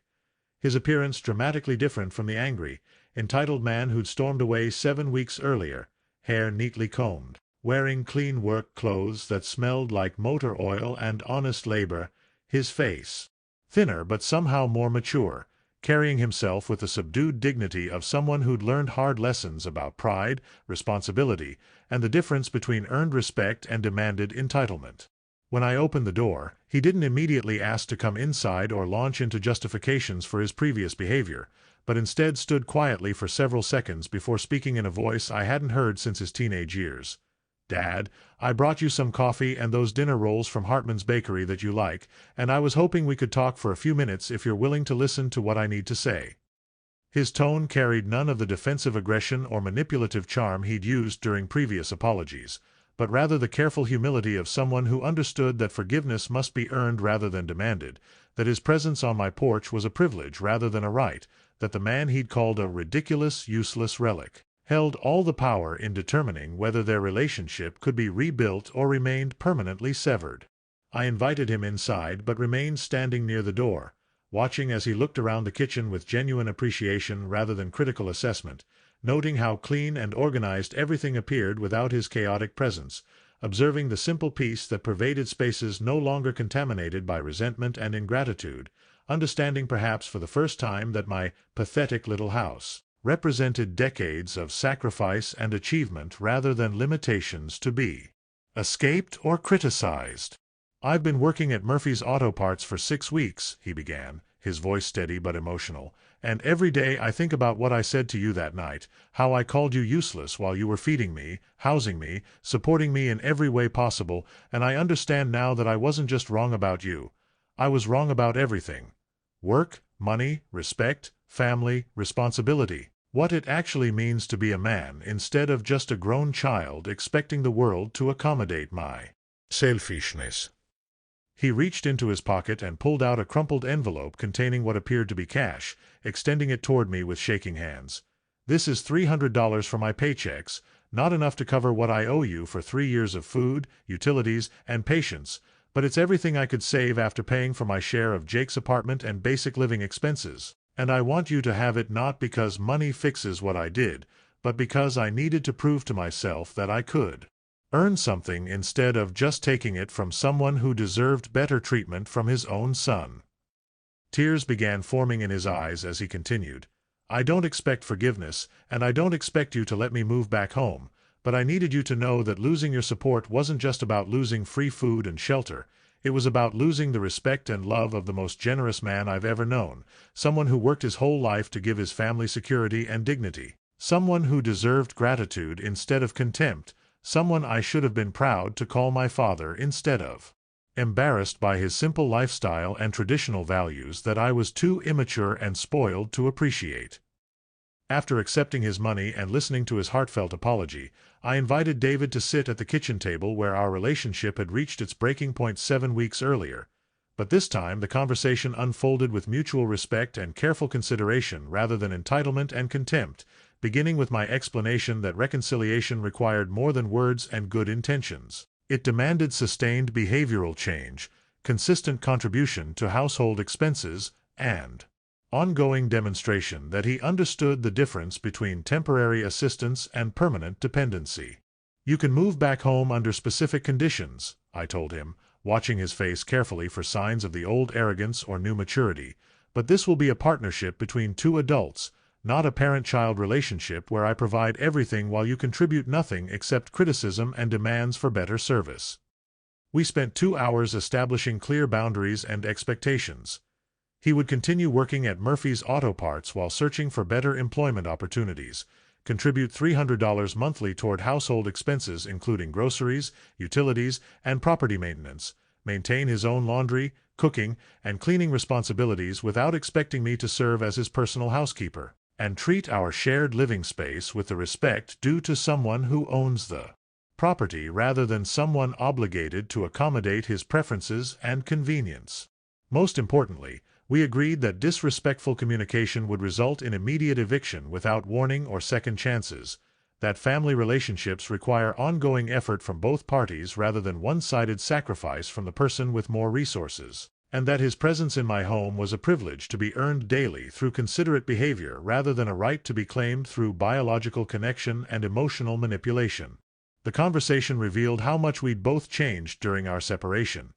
His appearance dramatically different from the angry, entitled man who'd stormed away 7 weeks earlier, hair neatly combed, wearing clean work clothes that smelled like motor oil and honest labor, his face thinner but somehow more mature, carrying himself with the subdued dignity of someone who'd learned hard lessons about pride, responsibility, and the difference between earned respect and demanded entitlement. When I opened the door, he didn't immediately ask to come inside or launch into justifications for his previous behavior, but instead stood quietly for several seconds before speaking in a voice I hadn't heard since his teenage years. "Dad, I brought you some coffee and those dinner rolls from Hartman's Bakery that you like, and I was hoping we could talk for a few minutes if you're willing to listen to what I need to say." His tone carried none of the defensive aggression or manipulative charm he'd used during previous apologies, but rather the careful humility of someone who understood that forgiveness must be earned rather than demanded, that his presence on my porch was a privilege rather than a right, that the man he'd called a ridiculous, useless relic held all the power in determining whether their relationship could be rebuilt or remained permanently severed. I invited him inside but remained standing near the door, watching as he looked around the kitchen with genuine appreciation rather than critical assessment, noting how clean and organized everything appeared without his chaotic presence, observing the simple peace that pervaded spaces no longer contaminated by resentment and ingratitude, understanding perhaps for the first time that my pathetic little house represented decades of sacrifice and achievement rather than limitations to be escaped or criticized. "I've been working at Murphy's Auto Parts for 6 weeks," he began, his voice steady but emotional, "and every day I think about what I said to you that night, how I called you useless while you were feeding me, housing me, supporting me in every way possible, and I understand now that I wasn't just wrong about you. I was wrong about everything. Work, money, respect, family, responsibility. What it actually means to be a man instead of just a grown child expecting the world to accommodate my selfishness." He reached into his pocket and pulled out a crumpled envelope containing what appeared to be cash, extending it toward me with shaking hands. "This is $300 for my paychecks, not enough to cover what I owe you for 3 years of food, utilities, and patience, but it's everything I could save after paying for my share of Jake's apartment and basic living expenses. And I want you to have it not because money fixes what I did, but because I needed to prove to myself that I could earn something instead of just taking it from someone who deserved better treatment from his own son." Tears began forming in his eyes as he continued, "I don't expect forgiveness, and I don't expect you to let me move back home, but I needed you to know that losing your support wasn't just about losing free food and shelter. It was about losing the respect and love of the most generous man I've ever known, someone who worked his whole life to give his family security and dignity, someone who deserved gratitude instead of contempt, someone I should have been proud to call my father instead of embarrassed by his simple lifestyle and traditional values that I was too immature and spoiled to appreciate." After accepting his money and listening to his heartfelt apology, I invited David to sit at the kitchen table where our relationship had reached its breaking point 7 weeks earlier. But this time the conversation unfolded with mutual respect and careful consideration rather than entitlement and contempt, beginning with my explanation that reconciliation required more than words and good intentions. It demanded sustained behavioral change, consistent contribution to household expenses, and ongoing demonstration that he understood the difference between temporary assistance and permanent dependency. "You can move back home under specific conditions," I told him, watching his face carefully for signs of the old arrogance or new maturity, "but this will be a partnership between 2 adults, not a parent-child relationship where I provide everything while you contribute nothing except criticism and demands for better service." We spent 2 hours establishing clear boundaries and expectations. He would continue working at Murphy's Auto Parts while searching for better employment opportunities, contribute $300 monthly toward household expenses including groceries, utilities, and property maintenance, maintain his own laundry, cooking, and cleaning responsibilities without expecting me to serve as his personal housekeeper, and treat our shared living space with the respect due to someone who owns the property rather than someone obligated to accommodate his preferences and convenience. Most importantly, we agreed that disrespectful communication would result in immediate eviction without warning or second chances, that family relationships require ongoing effort from both parties rather than one-sided sacrifice from the person with more resources, and that his presence in my home was a privilege to be earned daily through considerate behavior rather than a right to be claimed through biological connection and emotional manipulation. The conversation revealed how much we'd both changed during our separation.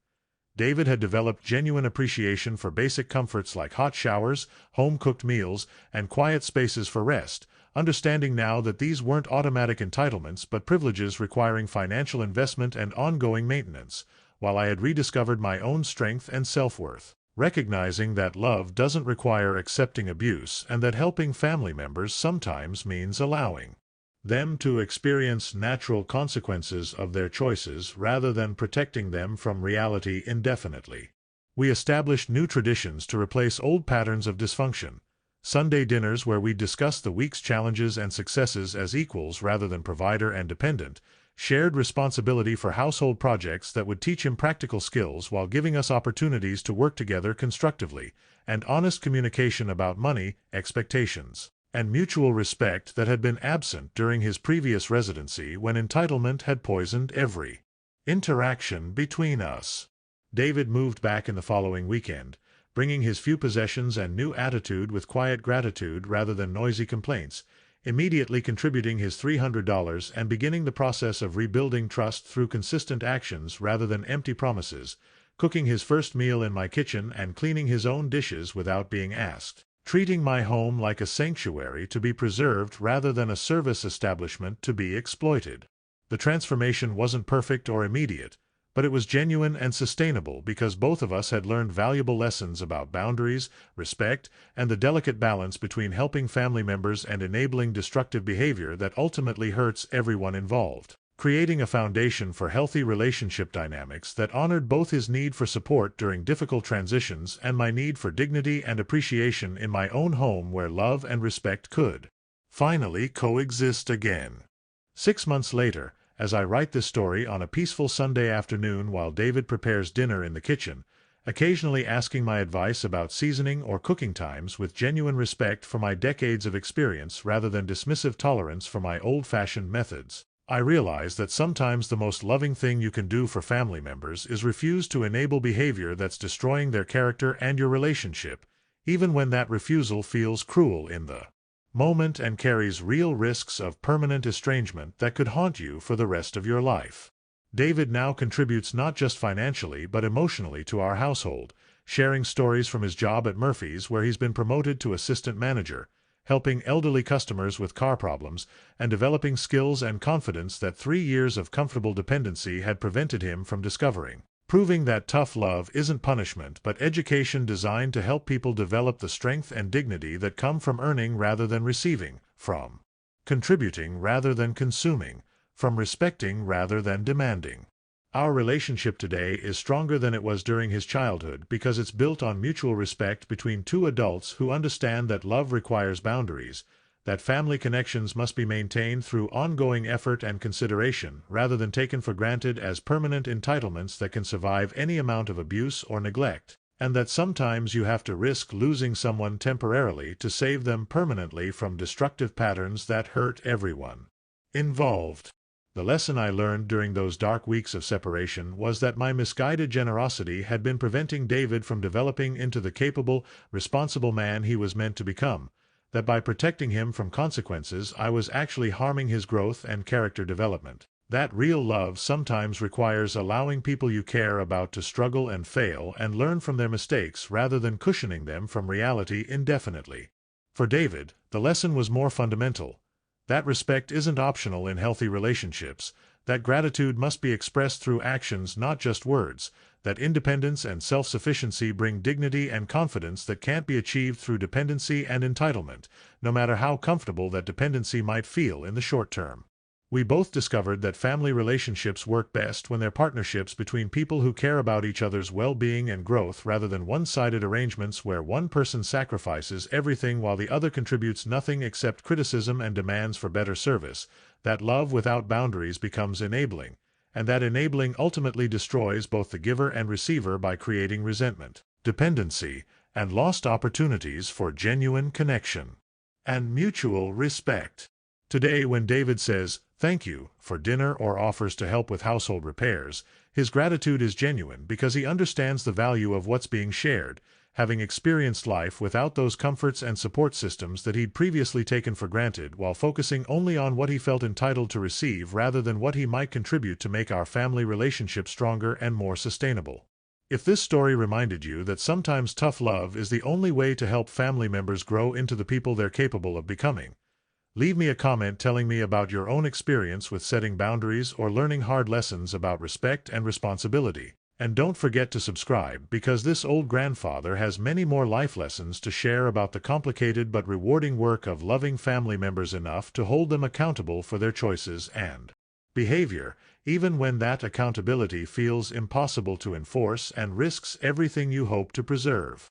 David had developed genuine appreciation for basic comforts like hot showers, home-cooked meals, and quiet spaces for rest, understanding now that these weren't automatic entitlements but privileges requiring financial investment and ongoing maintenance, while I had rediscovered my own strength and self-worth. recognizing that love doesn't require accepting abuse and that helping family members sometimes means allowing them to experience natural consequences of their choices rather than protecting them from reality indefinitely. We established new traditions to replace old patterns of dysfunction. Sunday dinners where we discuss the week's challenges and successes as equals rather than provider and dependent, shared responsibility for household projects that would teach him practical skills while giving us opportunities to work together constructively, and honest communication about money, expectations, and mutual respect that had been absent during his previous residency when entitlement had poisoned every interaction between us. David moved back in the following weekend, bringing his few possessions and new attitude with quiet gratitude rather than noisy complaints, immediately contributing his $300 and beginning the process of rebuilding trust through consistent actions rather than empty promises, cooking his first meal in my kitchen and cleaning his own dishes without being asked, treating my home like a sanctuary to be preserved rather than a service establishment to be exploited. The transformation wasn't perfect or immediate, but it was genuine and sustainable because both of us had learned valuable lessons about boundaries, respect, and the delicate balance between helping family members and enabling destructive behavior that ultimately hurts everyone involved, creating a foundation for healthy relationship dynamics that honored both his need for support during difficult transitions and my need for dignity and appreciation in my own home where love and respect could finally coexist again. 6 months later, as I write this story on a peaceful Sunday afternoon while David prepares dinner in the kitchen, occasionally asking my advice about seasoning or cooking times with genuine respect for my decades of experience rather than dismissive tolerance for my old-fashioned methods, I realize that sometimes the most loving thing you can do for family members is refuse to enable behavior that's destroying their character and your relationship, even when that refusal feels cruel in the moment and carries real risks of permanent estrangement that could haunt you for the rest of your life. David now contributes not just financially but emotionally to our household, sharing stories from his job at Murphy's where he's been promoted to assistant manager, helping elderly customers with car problems, and developing skills and confidence that 3 years of comfortable dependency had prevented him from discovering, proving that tough love isn't punishment but education designed to help people develop the strength and dignity that come from earning rather than receiving, from contributing rather than consuming, from respecting rather than demanding. Our relationship today is stronger than it was during his childhood because it's built on mutual respect between two adults who understand that love requires boundaries, that family connections must be maintained through ongoing effort and consideration rather than taken for granted as permanent entitlements that can survive any amount of abuse or neglect, and that sometimes you have to risk losing someone temporarily to save them permanently from destructive patterns that hurt everyone involved. The lesson I learned during those dark weeks of separation was that my misguided generosity had been preventing David from developing into the capable, responsible man he was meant to become, that by protecting him from consequences I was actually harming his growth and character development, that real love sometimes requires allowing people you care about to struggle and fail and learn from their mistakes rather than cushioning them from reality indefinitely. For David, the lesson was more fundamental. That respect isn't optional in healthy relationships, that gratitude must be expressed through actions not just words, that independence and self-sufficiency bring dignity and confidence that can't be achieved through dependency and entitlement, no matter how comfortable that dependency might feel in the short term. We both discovered that family relationships work best when they're partnerships between people who care about each other's well-being and growth rather than one-sided arrangements where one person sacrifices everything while the other contributes nothing except criticism and demands for better service, that love without boundaries becomes enabling, and that enabling ultimately destroys both the giver and receiver by creating resentment, dependency, and lost opportunities for genuine connection and mutual respect. Today, when David says, "Thank you," for dinner or offers to help with household repairs, his gratitude is genuine because he understands the value of what's being shared, having experienced life without those comforts and support systems that he'd previously taken for granted while focusing only on what he felt entitled to receive rather than what he might contribute to make our family relationship stronger and more sustainable. If this story reminded you that sometimes tough love is the only way to help family members grow into the people they're capable of becoming, leave me a comment telling me about your own experience with setting boundaries or learning hard lessons about respect and responsibility. And don't forget to subscribe because this old grandfather has many more life lessons to share about the complicated but rewarding work of loving family members enough to hold them accountable for their choices and behavior, even when that accountability feels impossible to enforce and risks everything you hope to preserve.